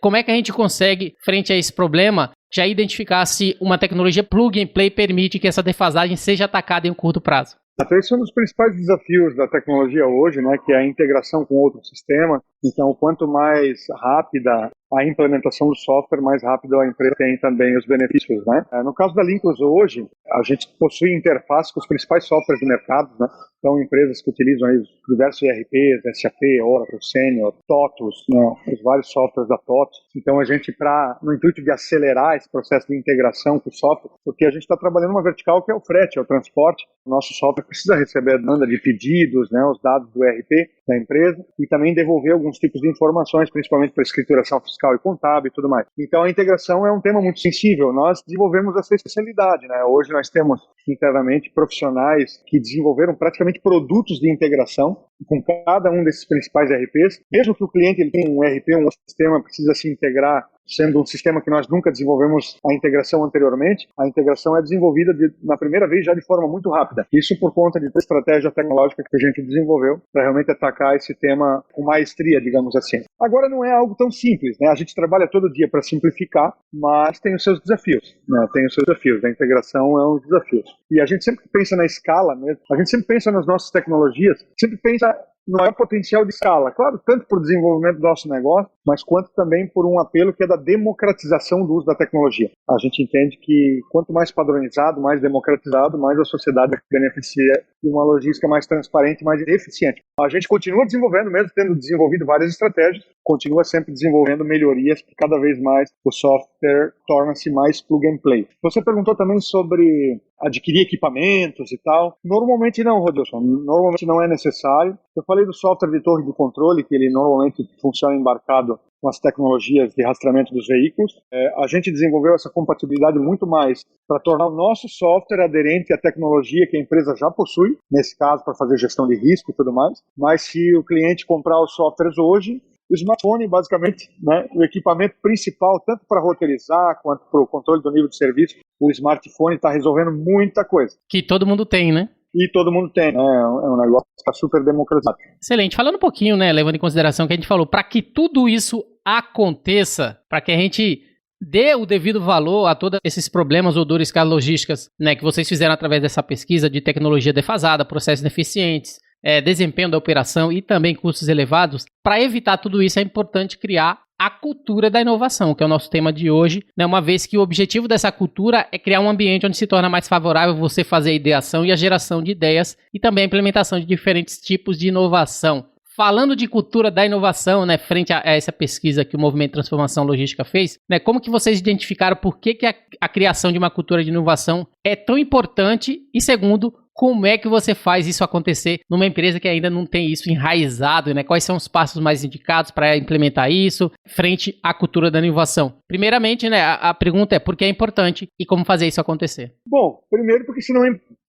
Como é que a gente consegue, frente a esse problema, já identificar se uma tecnologia plug and play permite que essa defasagem seja atacada em um curto prazo? Até esse é um dos principais desafios da tecnologia hoje, né, que é a integração com outro sistema. Então, quanto mais rápida a implementação do software, mais rápido a empresa tem também os benefícios, né? No caso da Lincros hoje, a gente possui interface com os principais softwares do mercado, né? Então, empresas que utilizam aí os diversos ERPs, SAP, Oracle, Senior, TOTUS, né? Os vários softwares da TOTUS. Então, a gente, no intuito de acelerar esse processo de integração com o software, porque a gente está trabalhando uma vertical que é o frete, é o transporte. O nosso software precisa receber a demanda de pedidos, né? Os dados do ERP da empresa e também devolver alguns tipos de informações, principalmente para escrituração fiscal e contábil e tudo mais. Então, a integração é um tema muito sensível. Nós desenvolvemos essa especialidade, né? Hoje nós temos internamente profissionais que desenvolveram praticamente produtos de integração com cada um desses principais ERPs. Mesmo que o cliente ele tenha um ERP, um outro sistema, precisa se integrar, sendo um sistema que nós nunca desenvolvemos a integração anteriormente, a integração é desenvolvida na primeira vez já de forma muito rápida. Isso por conta de estratégia tecnológica que a gente desenvolveu para realmente atacar esse tema com maestria, digamos assim. Agora não é algo tão simples, né? A gente trabalha todo dia para simplificar, mas tem os seus desafios, né? Tem os seus desafios. A integração é um desafio. E a gente sempre pensa na escala mesmo, a gente sempre pensa nas nossas tecnologias, sempre pensa no maior potencial de escala, claro, tanto por desenvolvimento do nosso negócio, mas quanto também por um apelo que é da democratização do uso da tecnologia. A gente entende que quanto mais padronizado, mais democratizado, mais a sociedade beneficia de uma logística mais transparente, mais eficiente. A gente continua desenvolvendo, mesmo tendo desenvolvido várias estratégias, continua sempre desenvolvendo melhorias que cada vez mais o software torna-se mais plug and play. Você perguntou também sobre adquirir equipamentos e tal. Normalmente não, Rodilson. Normalmente não é necessário. Eu falei do software de torre de controle, que ele normalmente funciona embarcado com as tecnologias de rastreamento dos veículos. A gente desenvolveu essa compatibilidade muito mais para tornar o nosso software aderente à tecnologia que a empresa já possui, nesse caso para fazer gestão de risco e tudo mais. Mas se o cliente comprar os softwares hoje, O smartphone, basicamente, né, o equipamento principal, tanto para roteirizar quanto para o controle do nível de serviço, o smartphone está resolvendo muita coisa. Que todo mundo tem, né? E todo mundo tem, né? É um negócio que está super democratizado. Excelente. Falando um pouquinho, né, levando em consideração que a gente falou, para que tudo isso aconteça, para que a gente dê o devido valor a todos esses problemas ou dores logísticas, né, que vocês fizeram através dessa pesquisa de tecnologia defasada, processos deficientes, desempenho da operação e também custos elevados, para evitar tudo isso é importante criar a cultura da inovação, que é o nosso tema de hoje, né? Uma vez que o objetivo dessa cultura é criar um ambiente onde se torna mais favorável você fazer a ideação e a geração de ideias e também a implementação de diferentes tipos de inovação. Falando de cultura da inovação, né, frente a essa pesquisa que o Movimento Transformação Logística fez, né, como que vocês identificaram por que a criação de uma cultura de inovação é tão importante e, segundo, como é que você faz isso acontecer numa empresa que ainda não tem isso enraizado, né? Quais são os passos mais indicados para implementar isso frente à cultura da inovação? Primeiramente, né, a pergunta é por que é importante e como fazer isso acontecer? Bom, primeiro porque senão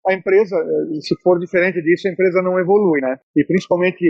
a empresa, se for diferente disso, a empresa não evolui, né? E principalmente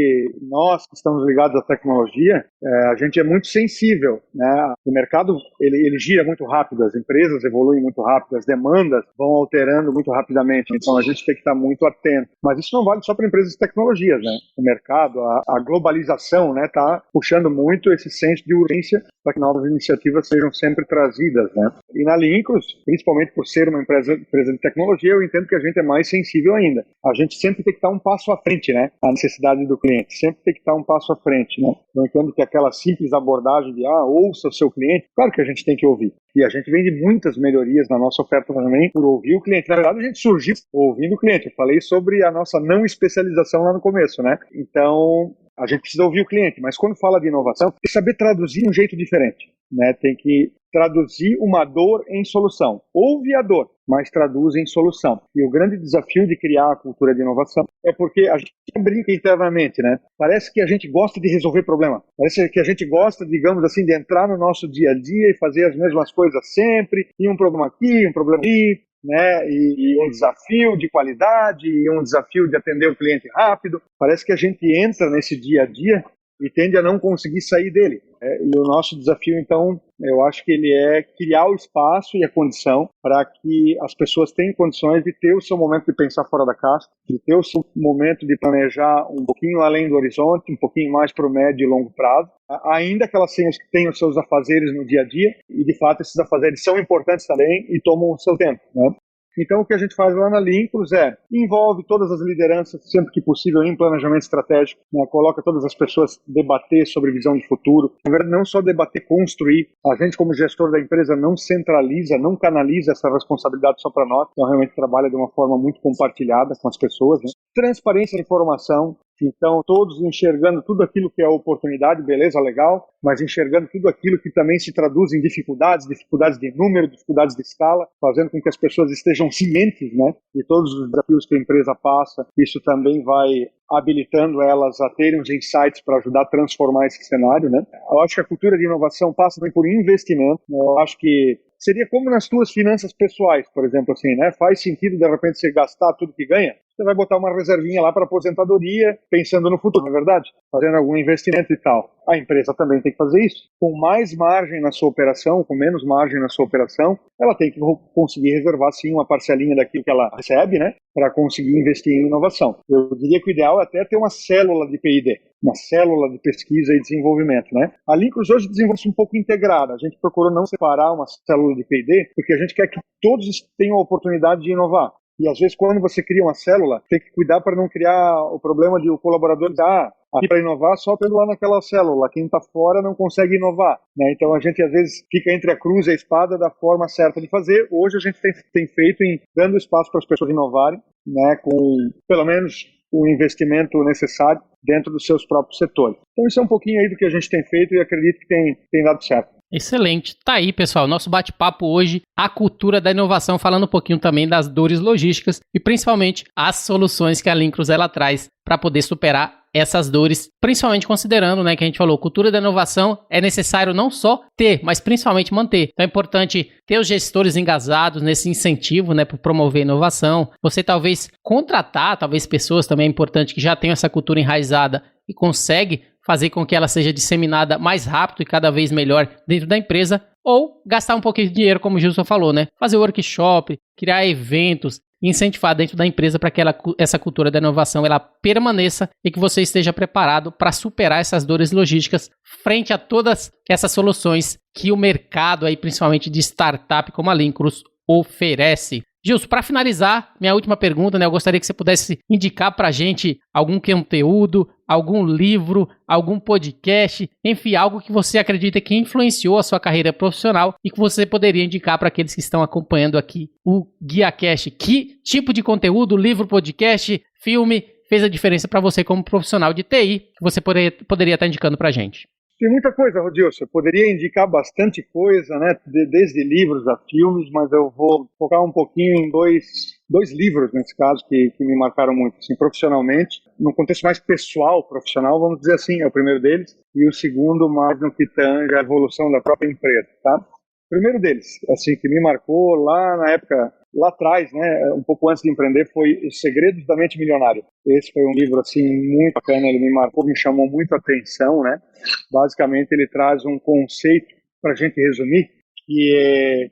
nós que estamos ligados à tecnologia, a gente é muito sensível, né? O mercado, ele gira muito rápido, as empresas evoluem muito rápido, as demandas vão alterando muito rapidamente, então a gente tem que estar muito atento. Mas isso não vale só para empresas de tecnologias, né? O mercado, a globalização, né, tá puxando muito esse senso de urgência para que novas iniciativas sejam sempre trazidas, né? E na Lincros, principalmente por ser uma empresa de tecnologia, eu entendo que a gente é mais sensível ainda. A gente sempre tem que estar um passo à frente, né? A necessidade do cliente, sempre tem que estar um passo à frente, né? Eu entendo que aquela simples abordagem de, ouça o seu cliente, claro que a gente tem que ouvir. E a gente vem de muitas melhorias na nossa oferta também por ouvir o cliente. Na verdade, a gente surgiu ouvindo o cliente. Eu falei sobre a nossa não especialização lá no começo, né? Então, a gente precisa ouvir o cliente, mas quando fala de inovação, tem que saber traduzir de um jeito diferente, né? Tem que traduzir uma dor em solução. Ouve a dor, mas traduz em solução. E o grande desafio de criar a cultura de inovação é porque a gente brinca internamente, né? Parece que a gente gosta de resolver problema. Parece que a gente gosta, digamos assim, de entrar no nosso dia a dia e fazer as mesmas coisas sempre, e um problema aqui, um problema ali, né? E um desafio de qualidade, e um desafio de atender o cliente rápido. Parece que a gente entra nesse dia a dia e tende a não conseguir sair dele. E o nosso desafio, então, eu acho que ele é criar o espaço e a condição para que as pessoas tenham condições de ter o seu momento de pensar fora da caixa, de ter o seu momento de planejar um pouquinho além do horizonte, um pouquinho mais para o médio e longo prazo, ainda que elas tenham os seus afazeres no dia a dia, e de fato esses afazeres são importantes também e tomam o seu tempo, né? Então, o que a gente faz lá na Lincros envolve todas as lideranças, sempre que possível, em planejamento estratégico, né? Coloca todas as pessoas debater sobre visão de futuro. Na verdade, não só debater, construir. A gente, como gestor da empresa, não centraliza, não canaliza essa responsabilidade só para nós. Então, realmente trabalha de uma forma muito compartilhada com as pessoas, né? Transparência de informação. Então, todos enxergando tudo aquilo que é oportunidade, beleza, legal, mas enxergando tudo aquilo que também se traduz em dificuldades de número, dificuldades de escala, fazendo com que as pessoas estejam cientes, né, de todos os desafios que a empresa passa. Isso também vai habilitando elas a terem os insights para ajudar a transformar esse cenário, né. Eu acho que a cultura de inovação passa também por investimento, né? Eu acho que seria como nas tuas finanças pessoais, por exemplo, assim, né? Faz sentido, de repente, você gastar tudo que ganha? Você vai botar uma reservinha lá para aposentadoria, pensando no futuro, não é verdade? Fazendo algum investimento e tal. A empresa também tem que fazer isso. Com mais margem na sua operação, com menos margem na sua operação, ela tem que conseguir reservar, sim, uma parcelinha daquilo que ela recebe, né? Para conseguir investir em inovação. Eu diria que o ideal é até ter uma célula de P&D, uma célula de pesquisa e desenvolvimento, né? A Lincros hoje desenvolve-se um pouco integrada. A gente procurou não separar uma célula de P&D, porque a gente quer que todos tenham a oportunidade de inovar. E às vezes, quando você cria uma célula, tem que cuidar para não criar o problema de o colaborador dizer, aqui para inovar só tendo lá naquela célula, quem está fora não consegue inovar, né? Então a gente às vezes fica entre a cruz e a espada da forma certa de fazer. Hoje a gente tem feito em dando espaço para as pessoas inovarem, né? Com pelo menos o investimento necessário dentro dos seus próprios setores. Então isso é um pouquinho aí do que a gente tem feito e acredito que tem dado certo. Excelente. Tá aí, pessoal, nosso bate-papo hoje, a cultura da inovação, falando um pouquinho também das dores logísticas e principalmente as soluções que a Lincros ela traz para poder superar essas dores, principalmente considerando, né, que a gente falou, cultura da inovação é necessário não só ter, mas principalmente manter. Então é importante ter os gestores engajados nesse incentivo, né, para promover inovação. Você talvez contratar, talvez pessoas também é importante que já tenham essa cultura enraizada e consegue fazer com que ela seja disseminada mais rápido e cada vez melhor dentro da empresa, ou gastar um pouquinho de dinheiro, como o Gilson falou, né? Fazer workshop, criar eventos, incentivar dentro da empresa para que essa cultura da inovação ela permaneça e que você esteja preparado para superar essas dores logísticas frente a todas essas soluções que o mercado, aí, principalmente de startup como a Lincros, oferece. Gilson, para finalizar, minha última pergunta, né? Eu gostaria que você pudesse indicar para a gente algum conteúdo, algum livro, algum podcast, enfim, algo que você acredita que influenciou a sua carreira profissional e que você poderia indicar para aqueles que estão acompanhando aqui o GuiaCast. Que tipo de conteúdo, livro, podcast, filme fez a diferença para você como profissional de TI que você poderia estar indicando para a gente? Tem muita coisa, Rodilson. Eu poderia indicar bastante coisa, né? Desde livros a filmes, mas eu vou focar um pouquinho em dois livros, nesse caso, que me marcaram muito, assim, profissionalmente. No contexto mais pessoal, profissional, vamos dizer assim, é o primeiro deles. E o segundo, mais no que tange a evolução da própria empresa, tá? O primeiro deles, assim, que me marcou lá na época, lá atrás, né, um pouco antes de empreender, foi Os Segredos da Mente Milionária. Esse foi um livro, assim, muito bacana, ele me marcou, me chamou muito a atenção, né? Basicamente, ele traz um conceito, para a gente resumir, que é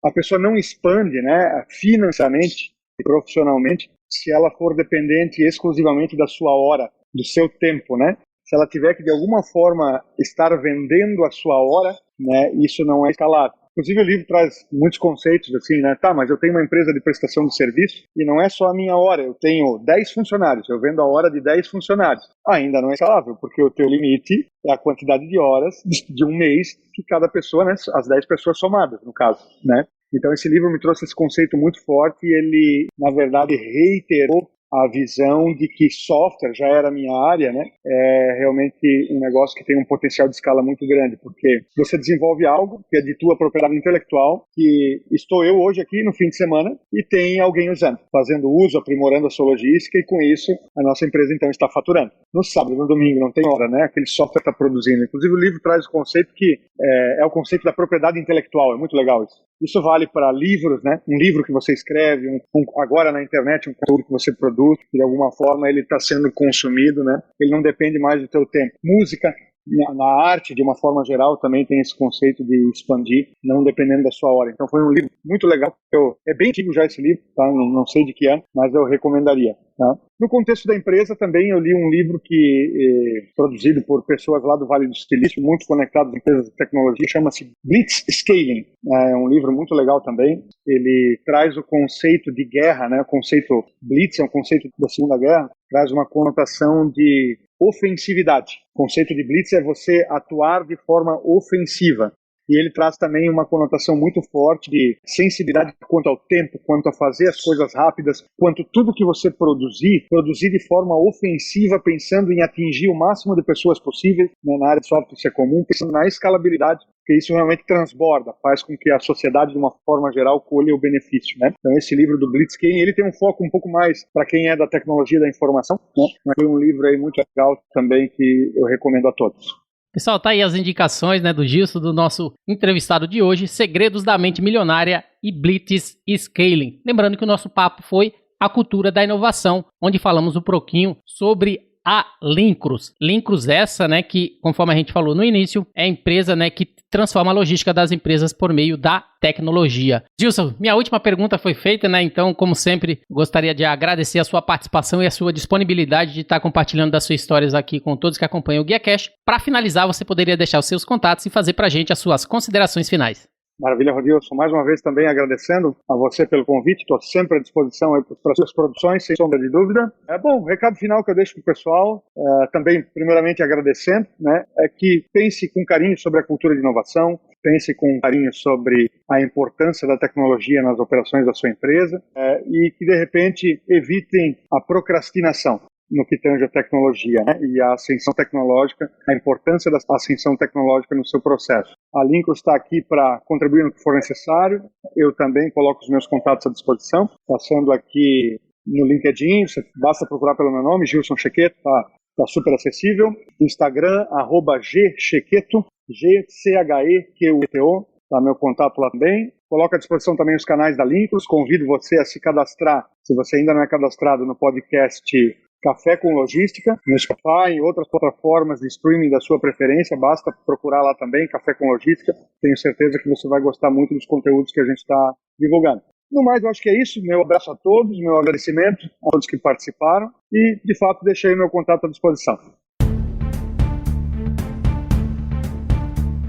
a pessoa não expande, né, financeiramente e profissionalmente se ela for dependente exclusivamente da sua hora, do seu tempo, né? Se ela tiver que, de alguma forma, estar vendendo a sua hora, né, isso não é escalável. Inclusive, o livro traz muitos conceitos, assim, né? Tá, mas eu tenho uma empresa de prestação de serviço e não é só a minha hora, eu tenho 10 funcionários, eu vendo a hora de 10 funcionários. Ainda não é escalável, porque o teu limite é a quantidade de horas de um mês que cada pessoa, né, as 10 pessoas somadas, no caso, né? Então, esse livro me trouxe esse conceito muito forte e ele, na verdade, reiterou a visão de que software já era a minha área, né? É realmente um negócio que tem um potencial de escala muito grande, porque você desenvolve algo que é de tua propriedade intelectual, que estou eu hoje aqui no fim de semana e tem alguém usando, fazendo uso, aprimorando a sua logística e com isso a nossa empresa então está faturando. No sábado, no domingo, não tem hora, né? Aquele software está produzindo. Inclusive o livro traz o conceito que é o conceito da propriedade intelectual, é muito legal isso. Isso vale para livros, né? Um livro que você escreve, agora na internet, um conteúdo que você produz, de alguma forma ele está sendo consumido, né? Ele não depende mais do teu tempo. Música, na arte, de uma forma geral, também tem esse conceito de expandir, não dependendo da sua hora. Então foi um livro muito legal. É bem antigo já esse livro, tá? Não sei de que ano, mas eu recomendaria. Tá? No contexto da empresa também eu li um livro produzido por pessoas lá do Vale do Silício, muito conectados a empresas de tecnologia, chama-se Blitz Scaling. É um livro muito legal também. Ele traz o conceito de guerra, né? O conceito Blitz é um conceito da Segunda Guerra, traz uma conotação de ofensividade. O conceito de Blitz é você atuar de forma ofensiva. E ele traz também uma conotação muito forte de sensibilidade quanto ao tempo, quanto a fazer as coisas rápidas, quanto tudo que você produzir de forma ofensiva, pensando em atingir o máximo de pessoas possíveis, né, na área de software isso é comum, pensando na escalabilidade, porque isso realmente transborda, faz com que a sociedade, de uma forma geral, colhe o benefício, né? Então esse livro do Blitzscaling, ele tem um foco um pouco mais para quem é da tecnologia da informação, né? Mas foi um livro aí muito legal também que eu recomendo a todos. Pessoal, tá aí as indicações, né, do Gilson, do nosso entrevistado de hoje, Segredos da Mente Milionária e Blitz Scaling. Lembrando que o nosso papo foi a cultura da inovação, onde falamos um pouquinho sobre a Lincros. Lincros essa, né, que, conforme a gente falou no início, é a empresa, né, que transforma a logística das empresas por meio da tecnologia. Gilson, minha última pergunta foi feita, né? Então, como sempre, gostaria de agradecer a sua participação e a sua disponibilidade de estar compartilhando das suas histórias aqui com todos que acompanham o GuiaCast. Para finalizar, você poderia deixar os seus contatos e fazer para a gente as suas considerações finais. Maravilha, Rodilson. Mais uma vez também agradecendo a você pelo convite. Estou sempre à disposição para as suas produções, sem sombra de dúvida. Bom, o recado final que eu deixo para o pessoal, também primeiramente agradecendo, né, é que pense com carinho sobre a cultura de inovação, pense com carinho sobre a importância da tecnologia nas operações da sua empresa e que, de repente, evitem a procrastinação no que tange a tecnologia, né? E a ascensão tecnológica, a importância da ascensão tecnológica no seu processo. A Lincros está aqui para contribuir no que for necessário. Eu também coloco os meus contatos à disposição, passando aqui no LinkedIn, basta procurar pelo meu nome, Gilson Chequeto, tá super acessível. Instagram, @gchequeto, GCHEQUETO, tá meu contato lá também. Coloco à disposição também os canais da Lincros, convido você a se cadastrar, se você ainda não é cadastrado no podcast Café com Logística, no Spotify e outras plataformas de streaming da sua preferência, basta procurar lá também, Café com Logística. Tenho certeza que você vai gostar muito dos conteúdos que a gente está divulgando. No mais, eu acho que é isso. Meu abraço a todos, meu agradecimento a todos que participaram e, de fato, deixei meu contato à disposição.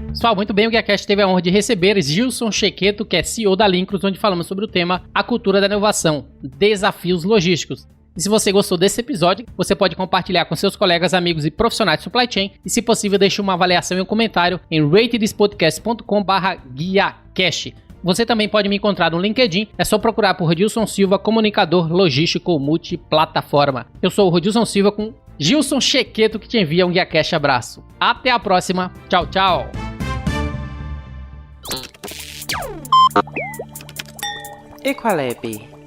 Pessoal, muito bem, o GuiaCast teve a honra de receber Gilson Chequeto, que é CEO da Lincros, onde falamos sobre o tema A Cultura da Inovação, Desafios Logísticos. E se você gostou desse episódio, você pode compartilhar com seus colegas, amigos e profissionais de supply chain e, se possível, deixe uma avaliação e um comentário em ratedspodcast.com/guiacast. Você também pode me encontrar no LinkedIn, é só procurar por Rodilson Silva, comunicador logístico multiplataforma. Eu sou o Rodilson Silva com Gilson Chequeto, que te envia um GuiaCast abraço. Até a próxima, tchau, tchau! Equalab.